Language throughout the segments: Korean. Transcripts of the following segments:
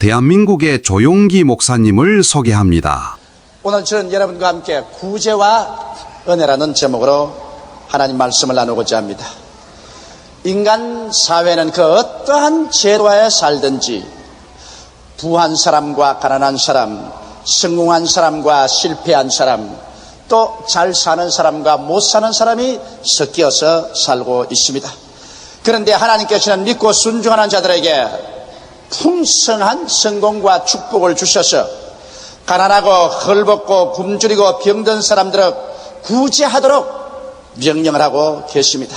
대한민국의 조용기 목사님을 소개합니다. 오늘 저는 여러분과 함께 구제와 은혜라는 제목으로 하나님 말씀을 나누고자 합니다. 인간 사회는 그 어떠한 제도하에 살든지 부한 사람과 가난한 사람, 성공한 사람과 실패한 사람, 또 잘 사는 사람과 못 사는 사람이 섞여서 살고 있습니다. 그런데 하나님께서는 믿고 순종하는 자들에게 풍성한 성공과 축복을 주셔서 가난하고 헐벗고 굶주리고 병든 사람들을 구제하도록 명령을 하고 계십니다.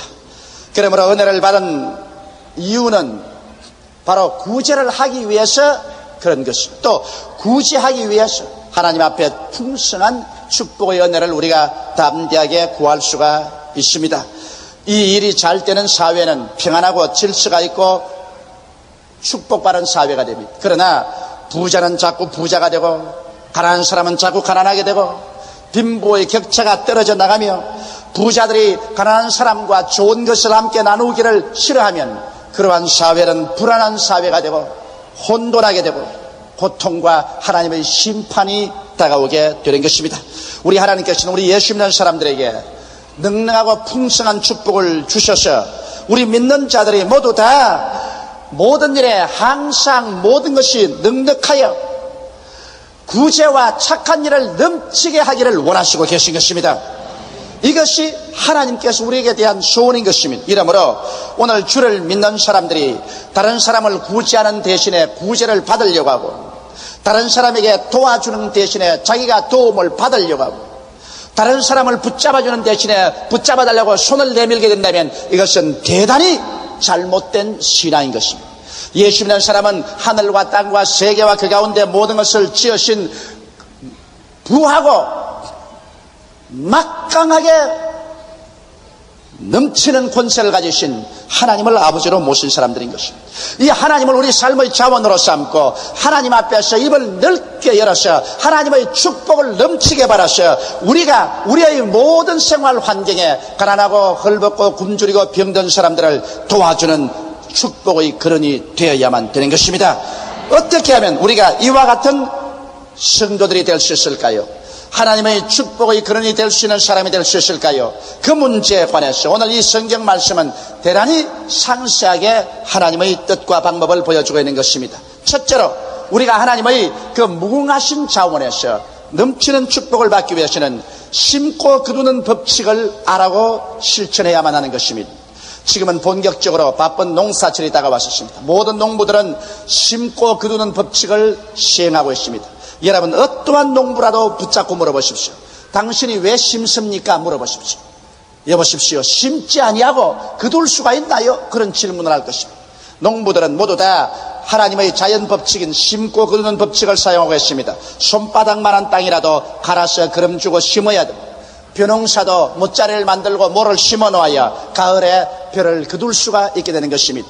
그러므로 은혜를 받은 이유는 바로 구제를 하기 위해서 그런 것입니다. 또 구제하기 위해서 하나님 앞에 풍성한 축복의 은혜를 우리가 담대하게 구할 수가 있습니다. 이 일이 잘 되는 사회는 평안하고 질서가 있고 축복받은 사회가 됩니다. 그러나 부자는 자꾸 부자가 되고 가난한 사람은 자꾸 가난하게 되고 빈부의 격차가 떨어져 나가며 부자들이 가난한 사람과 좋은 것을 함께 나누기를 싫어하면 그러한 사회는 불안한 사회가 되고 혼돈하게 되고 고통과 하나님의 심판이 다가오게 되는 것입니다. 우리 하나님께서는 우리 예수 믿는 사람들에게 넉넉하고 풍성한 축복을 주셔서 우리 믿는 자들이 모두 다 모든 일에 항상 모든 것이 넉넉하여 구제와 착한 일을 넘치게 하기를 원하시고 계신 것입니다. 이것이 하나님께서 우리에게 대한 소원인 것입니다. 이러므로 오늘 주를 믿는 사람들이 다른 사람을 구제하는 대신에 구제를 받으려고 하고 다른 사람에게 도와주는 대신에 자기가 도움을 받으려고 하고 다른 사람을 붙잡아주는 대신에 붙잡아달라고 손을 내밀게 된다면 이것은 대단히 잘못된 신앙인 것입니다. 예수 믿는 사람은 하늘과 땅과 세계와 그 가운데 모든 것을 지으신 부하고 막강하게 넘치는 권세를 가지신 하나님을 아버지로 모신 사람들인 것입니다. 이 하나님을 우리 삶의 자원으로 삼고 하나님 앞에서 입을 넓게 열어서 하나님의 축복을 넘치게 바라서 우리가 우리의 모든 생활 환경에 가난하고 헐벗고 굶주리고 병든 사람들을 도와주는 축복의 근원이 되어야만 되는 것입니다. 어떻게 하면 우리가 이와 같은 성도들이 될 수 있을까요? 하나님의 축복의 근원이 될 수 있는 사람이 될 수 있을까요? 그 문제에 관해서 오늘 이 성경 말씀은 대단히 상세하게 하나님의 뜻과 방법을 보여주고 있는 것입니다. 첫째로 우리가 하나님의 그 무궁하신 자원에서 넘치는 축복을 받기 위해서는 심고 거두는 법칙을 알아고 실천해야만 하는 것입니다. 지금은 본격적으로 바쁜 농사철이 다가왔습니다. 모든 농부들은 심고 거두는 법칙을 시행하고 있습니다. 여러분 어떠한 농부라도 붙잡고 물어보십시오. 당신이 왜 심습니까? 물어보십시오. 여보십시오. 심지 아니하고 거둘 수가 있나요? 그런 질문을 할 것입니다. 농부들은 모두 다 하나님의 자연 법칙인 심고 거두는 법칙을 사용하고 있습니다. 손바닥만한 땅이라도 갈아서 거름 주고 심어야 됩니다. 벼농사도 모짜리를 만들고 모를 심어 놓아야 가을에 벼를 거둘 수가 있게 되는 것입니다.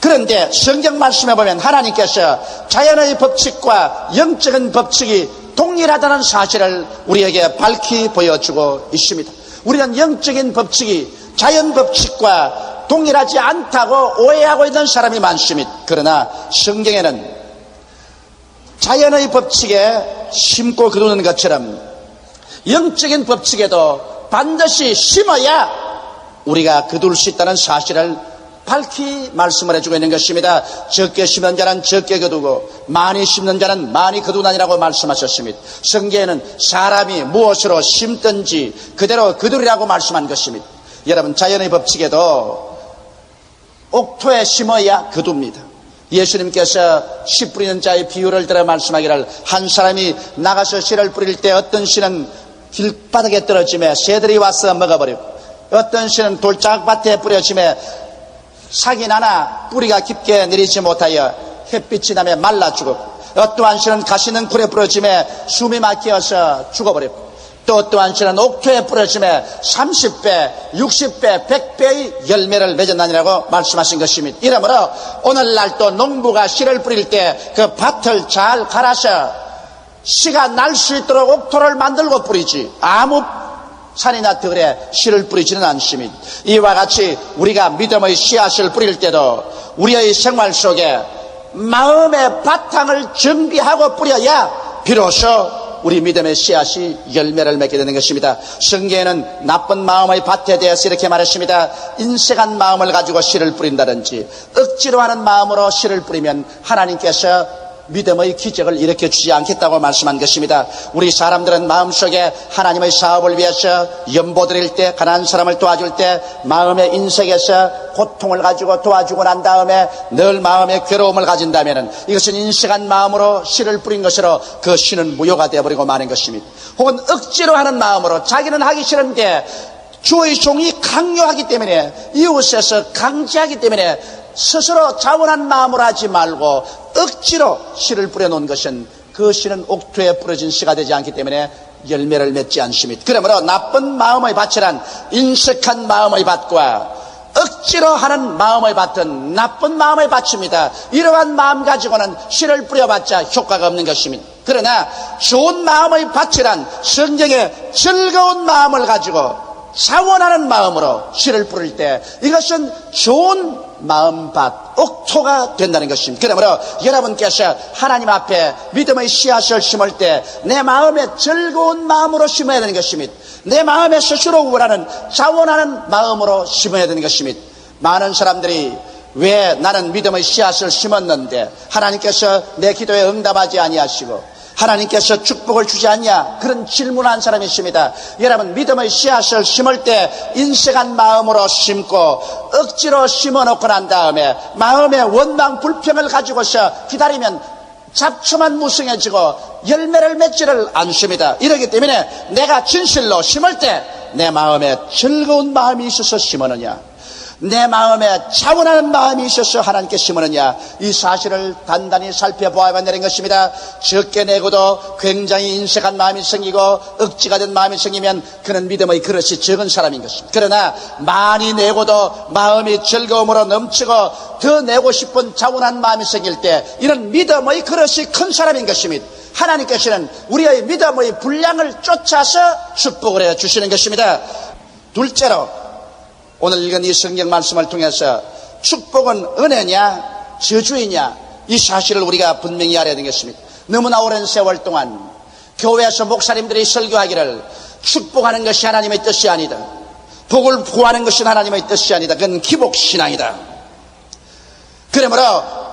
그런데 성경 말씀에 보면 하나님께서 자연의 법칙과 영적인 법칙이 동일하다는 사실을 우리에게 밝히 보여주고 있습니다. 우리는 영적인 법칙이 자연 법칙과 동일하지 않다고 오해하고 있는 사람이 많습니다. 그러나 성경에는 자연의 법칙에 심고 거두는 것처럼 영적인 법칙에도 반드시 심어야 우리가 거둘 수 있다는 사실을 밝히 말씀을 해주고 있는 것입니다. 적게 심는 자는 적게 거두고 많이 심는 자는 많이 거두나니라고 말씀하셨습니다. 성경에는 사람이 무엇으로 심든지 그대로 거두리라고 말씀한 것입니다. 여러분 자연의 법칙에도 옥토에 심어야 거둡니다. 예수님께서 씨 뿌리는 자의 비유를 들어 말씀하기를 한 사람이 나가서 씨를 뿌릴 때 어떤 씨는 길바닥에 떨어지며 새들이 와서 먹어버리고 어떤 씨는 돌짝밭에 뿌려지며 삭이 나나 뿌리가 깊게 내리지 못하여 햇빛이 나며 말라 죽었고 어떠한 씨는 가시는 굴에 뿌려지며 숨이 막혀서 죽어버렸고 또 어떠한 씨는 옥토에 뿌려지며 30배, 60배, 100배의 열매를 맺었나니라고 말씀하신 것입니다. 이러므로 오늘날 또 농부가 씨를 뿌릴 때 그 밭을 잘 갈아서 씨가 날 수 있도록 옥토를 만들고 뿌리지 아무 산이나 들에 씨를 뿌리지는 않습니다. 이와 같이 우리가 믿음의 씨앗을 뿌릴 때도 우리의 생활 속에 마음의 바탕을 정비하고 뿌려야 비로소 우리 믿음의 씨앗이 열매를 맺게 되는 것입니다. 성경에는 나쁜 마음의 밭에 대해서 이렇게 말했습니다. 인색한 마음을 가지고 씨를 뿌린다든지 억지로 하는 마음으로 씨를 뿌리면 하나님께서 믿음의 기적을 일으켜 주지 않겠다고 말씀한 것입니다. 우리 사람들은 마음속에 하나님의 사업을 위해서 연보 드릴 때, 가난한 사람을 도와줄 때 마음의 인색에서 고통을 가지고 도와주고 난 다음에 늘 마음의 괴로움을 가진다면 이것은 인색한 마음으로 씨를 뿌린 것으로 그 씨는 무효가 되어버리고 마는 것입니다. 혹은 억지로 하는 마음으로 자기는 하기 싫은데 주의 종이 강요하기 때문에, 이웃에서 강제하기 때문에 스스로 자원한 마음으로 하지 말고 억지로 씨를 뿌려놓은 것은 그 씨는 옥토에 뿌려진 씨가 되지 않기 때문에 열매를 맺지 않습니다. 그러므로 나쁜 마음의 밭이란 인색한 마음의 밭과 억지로 하는 마음의 밭은 나쁜 마음의 밭입니다. 이러한 마음 가지고는 씨를 뿌려봤자 효과가 없는 것입니다. 그러나 좋은 마음의 밭이란 성경의 즐거운 마음을 가지고 자원하는 마음으로 씨를 뿌릴 때 이것은 좋은 마음밭, 옥토가 된다는 것입니다. 그러므로 여러분께서 하나님 앞에 믿음의 씨앗을 심을 때 내 마음에 즐거운 마음으로 심어야 되는 것입니다. 내 마음에 스스로 우월하는 자원하는 마음으로 심어야 되는 것입니다. 많은 사람들이 왜 나는 믿음의 씨앗을 심었는데 하나님께서 내 기도에 응답하지 아니하시고 하나님께서 축복을 주지 않냐, 그런 질문한 사람이 있습니다. 여러분, 믿음의 씨앗을 심을 때 인색한 마음으로 심고 억지로 심어놓고 난 다음에 마음의 원망 불평을 가지고서 기다리면 잡초만 무성해지고 열매를 맺지를 않습니다. 이러기 때문에 내가 진실로 심을 때 내 마음에 즐거운 마음이 있어서 심었느냐, 내 마음에 자원하는 마음이 있어서 하나님께 심으느냐, 이 사실을 단단히 살펴보아야 되는 것입니다. 적게 내고도 굉장히 인색한 마음이 생기고 억지가 된 마음이 생기면 그는 믿음의 그릇이 적은 사람인 것입니다. 그러나 많이 내고도 마음이 즐거움으로 넘치고 더 내고 싶은 자원한 마음이 생길 때 이는 믿음의 그릇이 큰 사람인 것입니다. 하나님께서는 우리의 믿음의 분량을 쫓아서 축복을 해 주시는 것입니다. 둘째로, 오늘 읽은 이 성경 말씀을 통해서 축복은 은혜냐 저주이냐, 이 사실을 우리가 분명히 알아야 되겠습니다. 너무나 오랜 세월 동안 교회에서 목사님들이 설교하기를 축복하는 것이 하나님의 뜻이 아니다, 복을 구하는 것이 하나님의 뜻이 아니다, 그건 기복신앙이다. 그러므로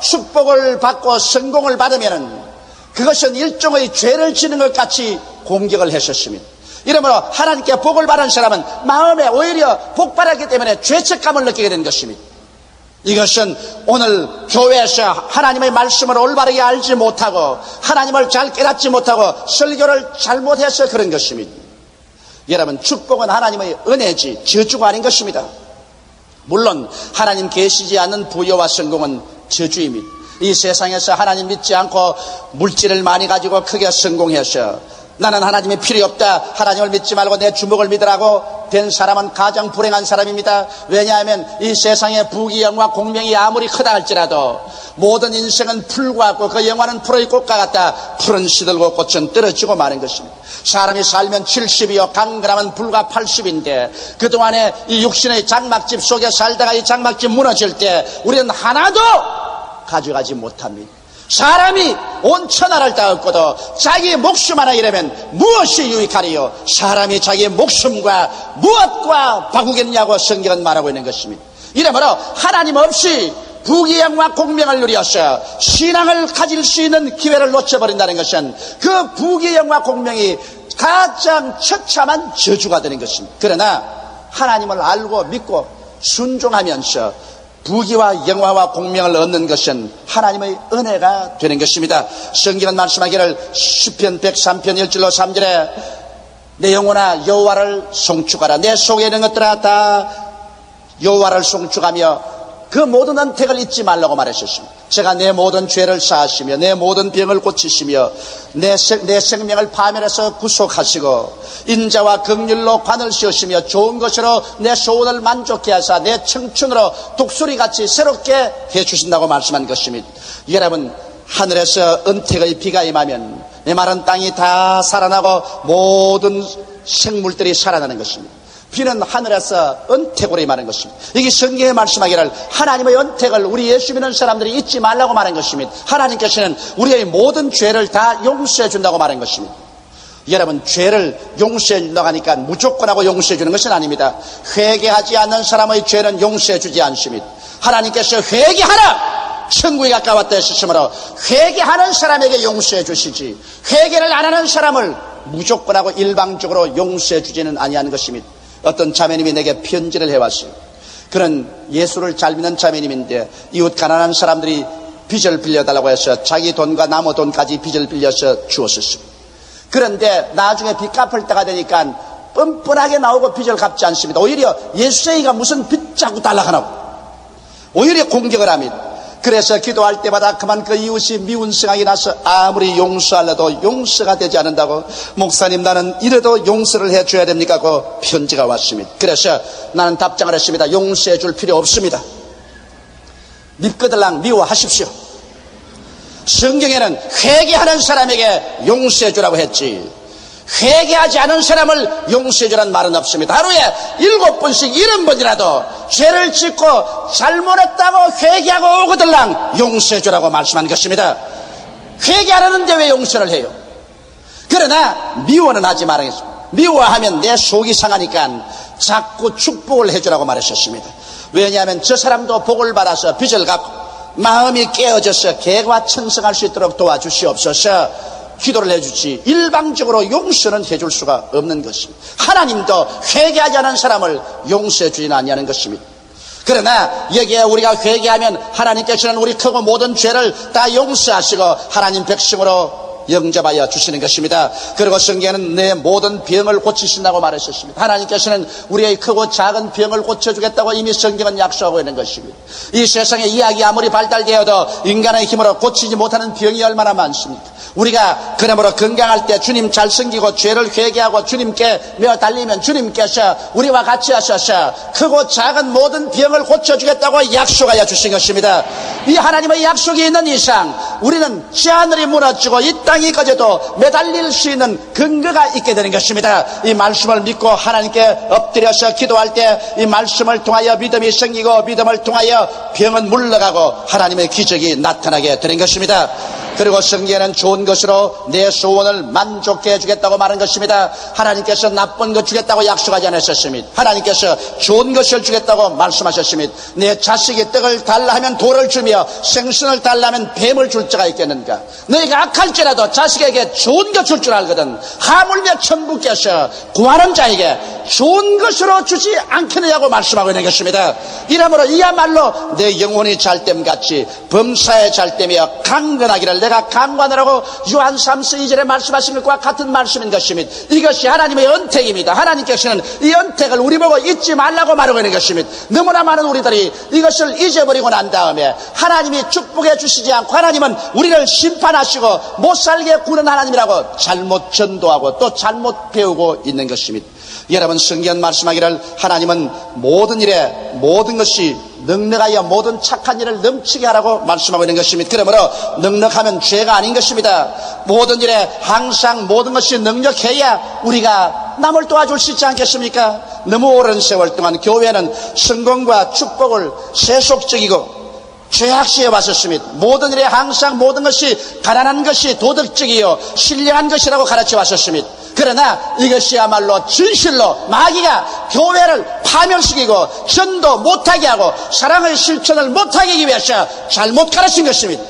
축복을 받고 성공을 받으면 그것은 일종의 죄를 지는 것 같이 공격을 했었습니다. 이러므로 하나님께 복을 받은 사람은 마음에 오히려 복받았기 때문에 죄책감을 느끼게 된 것입니다. 이것은 오늘 교회에서 하나님의 말씀을 올바르게 알지 못하고 하나님을 잘 깨닫지 못하고 설교를 잘못해서 그런 것입니다. 여러분, 축복은 하나님의 은혜지 저주가 아닌 것입니다. 물론 하나님 계시지 않는 부여와 성공은 저주입니다. 이 세상에서 하나님 믿지 않고 물질을 많이 가지고 크게 성공해서 나는 하나님이 필요 없다, 하나님을 믿지 말고 내 주먹을 믿으라고 된 사람은 가장 불행한 사람입니다. 왜냐하면 이 세상의 부귀영화 공명이 아무리 크다 할지라도 모든 인생은 풀과 같고 그 영화는 풀의 꽃과 같다. 풀은 시들고 꽃은 떨어지고 마는 것입니다. 사람이 살면 70이요 강건하면 불과 80인데 그동안에 이 육신의 장막집 속에 살다가 이 장막집 무너질 때 우리는 하나도 가져가지 못합니다. 사람이 온 천하를 다 얻고도 자기 목숨 하나 잃으면 무엇이 유익하리요? 사람이 자기 목숨과 무엇과 바꾸겠냐고 성경은 말하고 있는 것입니다. 이러므로 하나님 없이 부귀영화 공명을 누려서 신앙을 가질 수 있는 기회를 놓쳐버린다는 것은 그 부귀영화 공명이 가장 처참한 저주가 되는 것입니다. 그러나 하나님을 알고 믿고 순종하면서 부귀와 영화와 공명을 얻는 것은 하나님의 은혜가 되는 것입니다. 성경은 말씀하기를 시편 103편 1절로 3절에 내 영혼아 여호와를 송축하라, 내 속에 있는 것들아 다 여호와를 송축하며 그 모든 은택을 잊지 말라고 말하셨습니다. 제가 내 모든 죄를 사하시며 내 모든 병을 고치시며 내 생명을 파멸해서 구속하시고 인자와 긍휼로 관을 씌우시며 좋은 것으로 내 소원을 만족케 하사 내 청춘으로 독수리같이 새롭게 해주신다고 말씀한 것입니다. 여러분, 하늘에서 은택의 비가 임하면 메마른 땅이 다 살아나고 모든 생물들이 살아나는 것입니다. 비는 하늘에서 은택으로 임하는 것입니다. 이게 성경에 말씀하기를 하나님의 은택을 우리 예수 믿는 사람들이 잊지 말라고 말한 것입니다. 하나님께서는 우리의 모든 죄를 다 용서해 준다고 말한 것입니다. 여러분, 죄를 용서해 준다고 하니까 무조건 하고 용서해 주는 것은 아닙니다. 회개하지 않는 사람의 죄는 용서해 주지 않습니다. 하나님께서 회개하라! 천국에 가까웠다 하셨으므로 회개하는 사람에게 용서해 주시지, 회개를 안 하는 사람을 무조건 하고 일방적으로 용서해 주지는 아니하는 것입니다. 어떤 자매님이 내게 편지를 해왔어요. 그는 예수를 잘 믿는 자매님인데 이웃 가난한 사람들이 빚을 빌려달라고 해서 자기 돈과 남의 돈까지 빚을 빌려서 주었었습니다. 그런데 나중에 빚 갚을 때가 되니까 뻔뻔하게 나오고 빚을 갚지 않습니다. 오히려 예수쟁이가 무슨 빚 자꾸 달라고 하고 오히려 공격을 합니다. 그래서 기도할 때마다 그만 그 이웃이 미운 생각이 나서 아무리 용서하려도 용서가 되지 않는다고, 목사님 나는 이래도 용서를 해줘야 됩니까? 그 편지가 왔습니다. 그래서 나는 답장을 했습니다. 용서해 줄 필요 없습니다. 밉거들랑 미워하십시오. 성경에는 회개하는 사람에게 용서해 주라고 했지 회개하지 않은 사람을 용서해 주라는 말은 없습니다. 하루에 7번씩 70번이라도 죄를 짓고 잘못했다고 회개하고 오거들랑 용서해 주라고 말씀한 것입니다. 회개 안 하는데 왜 용서를 해요? 그러나 미워는 하지 말아야겠습니다. 미워하면 내 속이 상하니까 자꾸 축복을 해주라고 말하셨습니다. 왜냐하면 저 사람도 복을 받아서 빚을 갚고 마음이 깨어져서 개가 천성할 수 있도록 도와주시옵소서 기도를 해주지 일방적으로 용서는 해줄 수가 없는 것입니다. 하나님도 회개하지 않은 사람을 용서해 주지는 아니하는 것입니다. 그러나 여기에 우리가 회개하면 하나님께서는 우리 크고 모든 죄를 다 용서하시고 하나님 백성으로 영접하여 주시는 것입니다. 그리고 성경에는 내 모든 병을 고치신다고 말하셨습니다. 하나님께서는 우리의 크고 작은 병을 고쳐주겠다고 이미 성경은 약속하고 있는 것입니다. 이 세상에 이학이 아무리 발달되어도 인간의 힘으로 고치지 못하는 병이 얼마나 많습니까? 우리가 그러므로 건강할 때 주님 잘 섬기고 죄를 회개하고 주님께 매달리면 주님께서 우리와 같이 하셔서 크고 작은 모든 병을 고쳐주겠다고 약속하여 주신 것입니다. 이 하나님의 약속이 있는 이상 우리는 저 하늘이 무너지고 이 땅이 꺼져도 매달릴 수 있는 근거가 있게 되는 것입니다. 이 말씀을 믿고 하나님께 엎드려서 기도할 때 이 말씀을 통하여 믿음이 생기고 믿음을 통하여 병은 물러가고 하나님의 기적이 나타나게 되는 것입니다. 그리고 성경에는 좋은 것으로 내 소원을 만족해 주겠다고 말한 것입니다. 하나님께서 나쁜 것 주겠다고 약속하지 않으셨습니다. 하나님께서 좋은 것을 주겠다고 말씀하셨습니다. 내 자식이 떡을 달라 하면 돌을 주며 생선을 달라 하면 뱀을 줄 자가 있겠는가? 너희가 악할지라도 자식에게 좋은 것 줄 줄 알거든 하물며 천국께서 구하는 자에게 좋은 것으로 주지 않겠느냐고 말씀하고 있는 것입니다. 이러므로 이야말로 내 영혼이 잘됨같이 범사에 잘되며 강건하기를 내가 강관하라고 요한 3서 2절에 말씀하신 것과 같은 말씀인 것입니다. 이것이 하나님의 은택입니다. 하나님께서는 이 은택을 우리 보고 잊지 말라고 말하고 있는 것입니다. 너무나 많은 우리들이 이것을 잊어버리고 난 다음에 하나님이 축복해 주시지 않고 하나님은 우리를 심판하시고 못살게 구는 하나님이라고 잘못 전도하고 또 잘못 배우고 있는 것입니다. 여러분, 성경 말씀하기를 하나님은 모든 일에 모든 것이 넉넉하여 모든 착한 일을 넘치게 하라고 말씀하고 있는 것입니다. 그러므로 넉넉하면 죄가 아닌 것입니다. 모든 일에 항상 모든 것이 넉넉해야 우리가 남을 도와줄 수 있지 않겠습니까? 너무 오랜 세월 동안 교회는 성공과 축복을 세속적이고 죄악시에 왔었습니다. 모든 일에 항상 모든 것이 가난한 것이 도덕적이요 신령한 것이라고 가르쳐 왔었습니다. 그러나 이것이야말로 진실로 마귀가 교회를 파멸시키고 전도 못하게 하고 사랑의 실천을 못하게 하기 위해서 잘못 가르친 것입니다.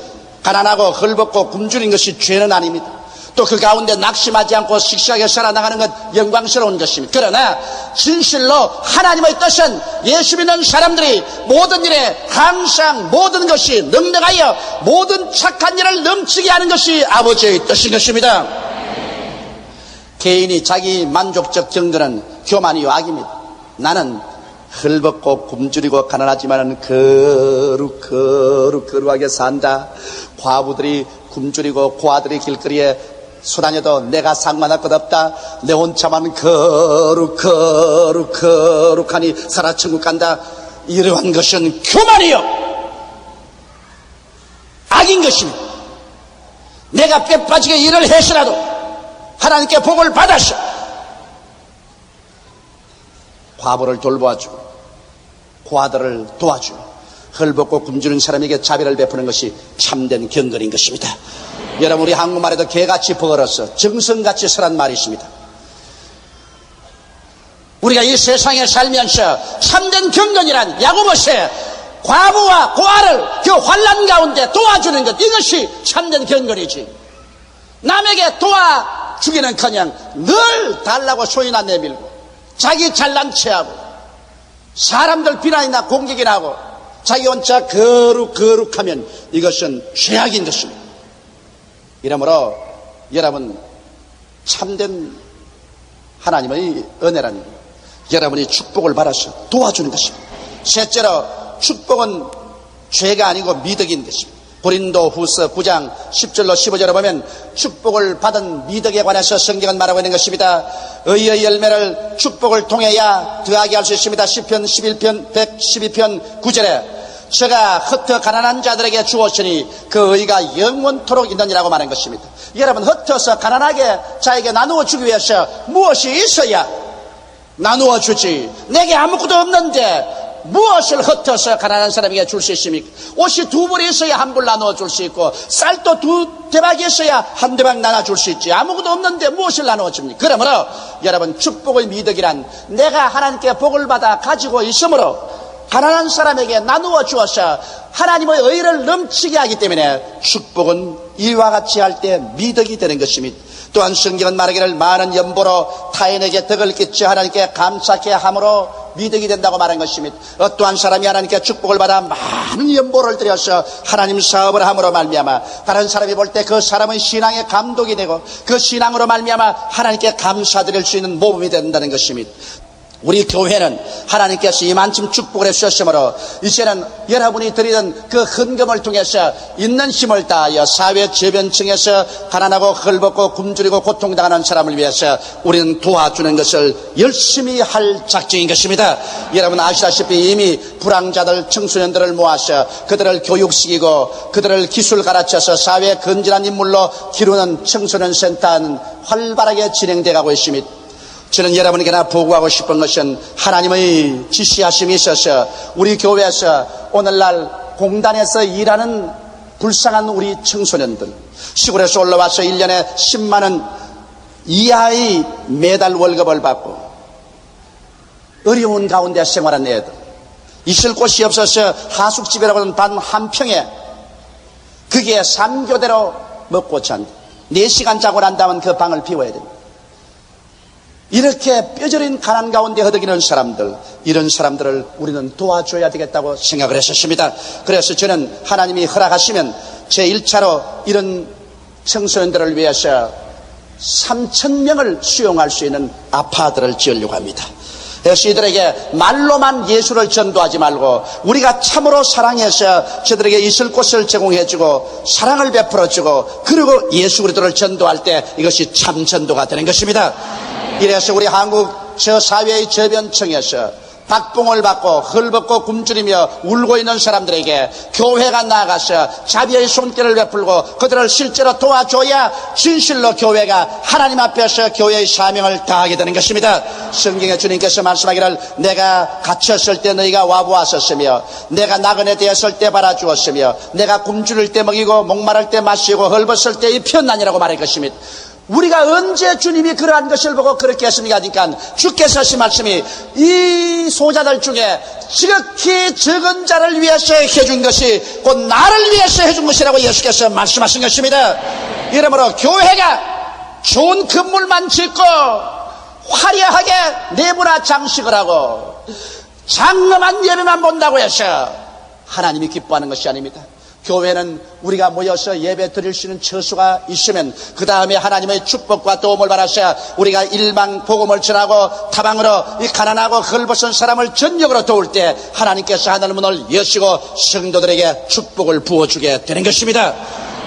가난하고 헐벗고 굶주린 것이 죄는 아닙니다. 또 그 가운데 낙심하지 않고 씩씩하게 살아나가는 것 영광스러운 것입니다. 그러나 진실로 하나님의 뜻은 예수 믿는 사람들이 모든 일에 항상 모든 것이 넉넉하여 모든 착한 일을 넘치게 하는 것이 아버지의 뜻인 것입니다. 개인이 자기 만족적 정도는 교만이요 악입니다. 나는 헐벗고 굶주리고 가난하지만 거룩하게 산다. 과부들이 굶주리고 고아들이 길거리에 수다녀도 내가 상관할 것 없다. 내 혼자만 거룩하니 살아 천국 간다. 이러한 것은 교만이요 악인 것입니다. 내가 뼈 빠지게 일을 해서라도 하나님께 복을 받았어. 과부를 돌보아주고 고아들을 도와주고 헐벗고 굶주린 사람에게 자비를 베푸는 것이 참된 경건인 것입니다. 여러분, 우리 한국말에도 개같이 벌어서 정성같이 서란 말이 있습니다. 우리가 이 세상에 살면서 참된 경건이란 야고보서에 과부와 고아를 그 환난 가운데 도와주는 것, 이것이 참된 경건이지. 남에게 도와주기는커녕 늘 달라고 소리나 내밀고 자기 잘난 체하고 사람들 비난이나 공격이나 하고 자기 혼자 거룩하면 이것은 죄악인 것입니다. 이러므로 여러분, 참된 하나님의 은혜라는 여러분이 축복을 받아서 도와주는 것입니다. 셋째로, 축복은 죄가 아니고 미덕인 것입니다. 고린도후서 9장 10절로 15절을 보면 축복을 받은 미덕에 관해서 성경은 말하고 있는 것입니다. 의의 열매를 축복을 통해야 더하게 할 수 있습니다. 시편 11편 112편 9절에 저가 흩어 가난한 자들에게 주었으니 그 의가 영원토록 있느니라고 말한 것입니다. 여러분, 흩어서 가난하게 자에게 나누어 주기 위해서 무엇이 있어야 나누어 주지. 내게 아무것도 없는데 무엇을 흩어서 가난한 사람에게 줄 수 있습니까? 옷이 2벌이 있어야 1벌 나누어 줄 수 있고 쌀도 2대박이 있어야 1대박 나눠 줄 수 있지. 아무것도 없는데 무엇을 나누어 줍니까? 그러므로 여러분, 축복의 미덕이란 내가 하나님께 복을 받아 가지고 있으므로 가난한 사람에게 나누어 주어서 하나님의 의를 넘치게 하기 때문에 축복은 이와 같이 할 때 미덕이 되는 것입니다. 또한 성경은 말하기를 많은 연보로 타인에게 덕을 끼쳐 하나님께 감사케 함으로 미덕이 된다고 말한 것입니다. 어떠한 사람이 하나님께 축복을 받아 많은 연보를 들여서 하나님 사업을 함으로 말미암아 다른 사람이 볼 때 그 사람의 신앙에 감동이 되고 그 신앙으로 말미암아 하나님께 감사드릴 수 있는 모범이 된다는 것입니다. 우리 교회는 하나님께서 이만큼 축복을 해주셨으므로 이제는 여러분이 드리는 그 헌금을 통해서 있는 힘을 다하여 사회 저변층에서 가난하고 헐벗고 굶주리고 고통당하는 사람을 위해서 우리는 도와주는 것을 열심히 할 작정인 것입니다. 여러분 아시다시피 이미 불황자들 청소년들을 모아서 그들을 교육시키고 그들을 기술 가르쳐서 사회 건전한 인물로 기르는 청소년 센터는 활발하게 진행되어 가고 있습니다. 저는 여러분에게나 보고하고 싶은 것은 하나님의 지시하심이 있어서 우리 교회에서 오늘날 공단에서 일하는 불쌍한 우리 청소년들, 시골에서 올라와서 1년에 10만 원 이하의 매달 월급을 받고 어려운 가운데 생활한 애들, 있을 곳이 없어서 하숙집이라고 하는 단 한 평에 그게 3교대로 먹고 잔다. 4시간 자고 난 다음은 그 방을 비워야 됩니다. 이렇게 뼈저린 가난 가운데 허덕이는 사람들, 이런 사람들을 우리는 도와줘야 되겠다고 생각을 했었습니다. 그래서 저는 하나님이 허락하시면 제1차로 이런 청소년들을 위해서 3,000명을 수용할 수 있는 아파트를 지으려고 합니다. 그래서 이들에게 말로만 예수를 전도하지 말고 우리가 참으로 사랑해서 저들에게 있을 곳을 제공해주고 사랑을 베풀어주고 그리고 예수 그리스도를 전도할 때 이것이 참 전도가 되는 것입니다. 이래서 우리 한국 저 사회의 저변층에서 박봉을 받고 헐벗고 굶주리며 울고 있는 사람들에게 교회가 나아가서 자비의 손길을 베풀고 그들을 실제로 도와줘야 진실로 교회가 하나님 앞에서 교회의 사명을 다하게 되는 것입니다. 성경에 주님께서 말씀하기를 내가 갇혔을 때 너희가 와보았었으며 내가 나그네 되었을 때 바라주었으며 내가 굶주릴 때 먹이고 목마를 때 마시고 헐벗을 때 입혔나니라고 말할 것입니다. 우리가 언제 주님이 그러한 것을 보고 그렇게 했습니까? 하니까 주께서 하신 말씀이 이 소자들 중에 지극히 적은 자를 위해서 해준 것이 곧 나를 위해서 해준 것이라고 예수께서 말씀하신 것입니다. 이러므로 교회가 좋은 건물만 짓고 화려하게 내부나 장식을 하고 장엄한 예배만 본다고 해서 하나님이 기뻐하는 것이 아닙니다. 교회는 우리가 모여서 예배 드릴 수 있는 처소가 있으면 그 다음에 하나님의 축복과 도움을 받아서 우리가 일방 복음을 전하고 타방으로 이 가난하고 헐벗은 사람을 전역으로 도울 때 하나님께서 하늘 문을 여시고 성도들에게 축복을 부어주게 되는 것입니다.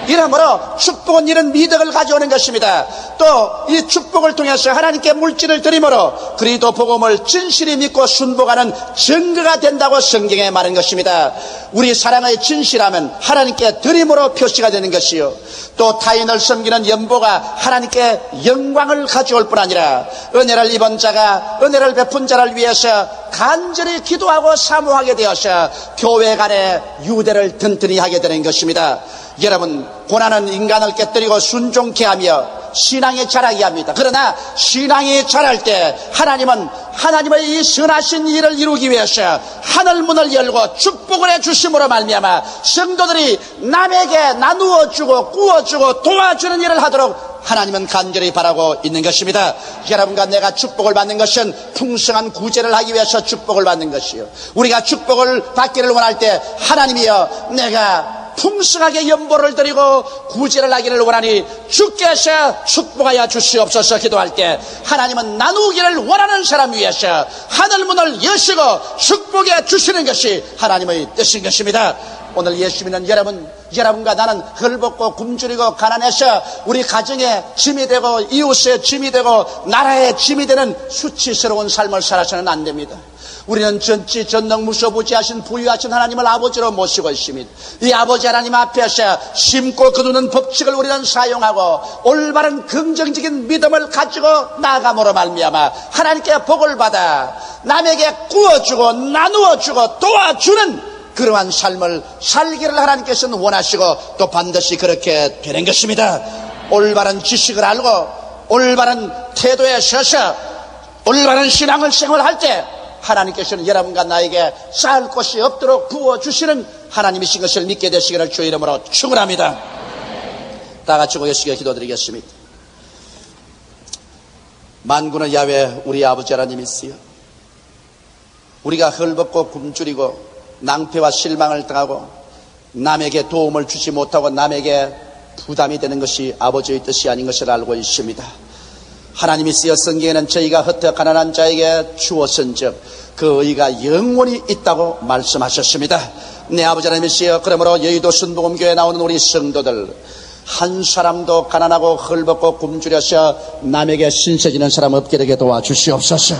이러므로 축복은 이런 미덕을 가져오는 것입니다. 또 이 축복을 통해서 하나님께 물질을 드림으로 그리스도 복음을 진실히 믿고 순복하는 증거가 된다고 성경에 말한 것입니다. 우리 사랑의 진실함은 하나님께 드림으로 표시가 되는 것이요, 또 타인을 섬기는 연보가 하나님께 영광을 가져올 뿐 아니라 은혜를 입은 자가 은혜를 베푼 자를 위해서 간절히 기도하고 사모하게 되어서 교회 간의 유대를 튼튼히 하게 되는 것입니다. 여러분, 고난은 인간을 깨뜨리고 순종케 하며 신앙이 자라게 합니다. 그러나 신앙이 자랄 때 하나님은 하나님의 이 선하신 일을 이루기 위해서 하늘문을 열고 축복을 해주심으로 말미암아 성도들이 남에게 나누어 주고 구워주고 도와주는 일을 하도록 하나님은 간절히 바라고 있는 것입니다. 여러분과 내가 축복을 받는 것은 풍성한 구제를 하기 위해서 축복을 받는 것이요, 우리가 축복을 받기를 원할 때 하나님이여 내가 풍성하게 연보를 드리고 구제를 하기를 원하니 주께서 축복하여 주시옵소서 기도할 때 하나님은 나누기를 원하는 사람 위해서 하늘문을 여시고 축복해 주시는 것이 하나님의 뜻인 것입니다. 오늘 예수 믿는 여러분과 나는 헐벗고 굶주리고 가난해서 우리 가정에 짐이 되고 이웃의 짐이 되고 나라의 짐이 되는 수치스러운 삶을 살아서는 안 됩니다. 우리는 전지 전능 무소부지하신 부유하신 하나님을 아버지로 모시고 있습니다. 이 아버지 하나님 앞에서 심고 거두는 법칙을 우리는 사용하고 올바른 긍정적인 믿음을 가지고 나아감으로 말미암아 하나님께 복을 받아 남에게 구워주고 나누어주고 도와주는 그러한 삶을 살기를 하나님께서는 원하시고 또 반드시 그렇게 되는 것입니다. 올바른 지식을 알고 올바른 태도에 서서 올바른 신앙을 생활할 때 하나님께서는 여러분과 나에게 쌓을 곳이 없도록 부어주시는 하나님이신 것을 믿게 되시기를 주의 이름으로 축원합니다. 다 같이 고개숙여 기도드리겠습니다. 만군의 야훼 우리 아버지 하나님이시여, 우리가 헐벗고 굶주리고 낭패와 실망을 당하고 남에게 도움을 주지 못하고 남에게 부담이 되는 것이 아버지의 뜻이 아닌 것을 알고 있습니다. 하나님이 쓰여 성경에는 저희가 흩어 가난한 자에게 주었은즉 그 의가 영원히 있다고 말씀하셨습니다. 내 아버지 하나님이시여, 그러므로 여의도 순복음교회에 나오는 우리 성도들 한 사람도 가난하고 헐벗고 굶주려서 남에게 신세지는 사람 없게 되게 도와주시옵소서.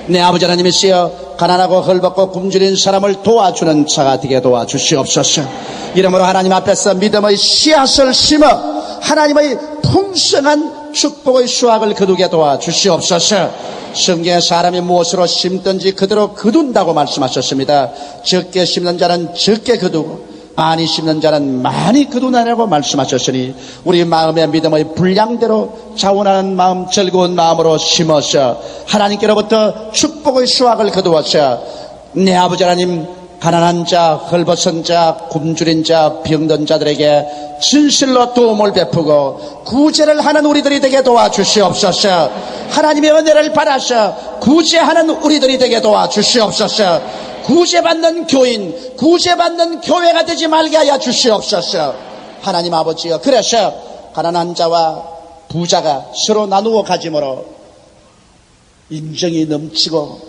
내 아버지 하나님이시여, 가난하고 헐벗고 굶주린 사람을 도와주는 자가 되게 도와주시옵소서. 이러므로 하나님 앞에서 믿음의 씨앗을 심어 하나님의 풍성한 축복의 수확을 거두게 도와주시옵소서. 성경에 사람이 무엇으로 심든지 그대로 거둔다고 말씀하셨습니다. 적게 심는 자는 적게 거두고 많이 심는 자는 많이 거두나라고 말씀하셨으니 우리 마음의 믿음의 분량대로 자원하는 마음, 즐거운 마음으로 심어서 하나님께로부터 축복의 수확을 거두어서 내 아버지 하나님, 가난한 자, 헐벗은 자, 굶주린 자, 병든 자들에게 진실로 도움을 베푸고 구제를 하는 우리들이 되게 도와주시옵소서. 하나님의 은혜를 받아서 구제하는 우리들이 되게 도와주시옵소서. 구제받는 교인, 구제받는 교회가 되지 말게 하여 주시옵소서. 하나님 아버지여, 그래서 가난한 자와 부자가 서로 나누어 가짐으로 인정이 넘치고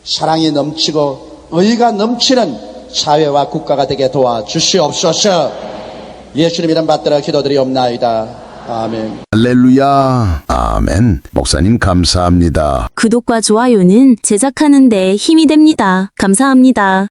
사랑이 넘치고 의가 넘치는 사회와 국가가 되게 도와주시옵소서. 예수님 이름 받들어 기도드리옵나이다. 아멘. 할렐루야. 아멘. 목사님 감사합니다. 구독과 좋아요는 제작하는 데 힘이 됩니다. 감사합니다.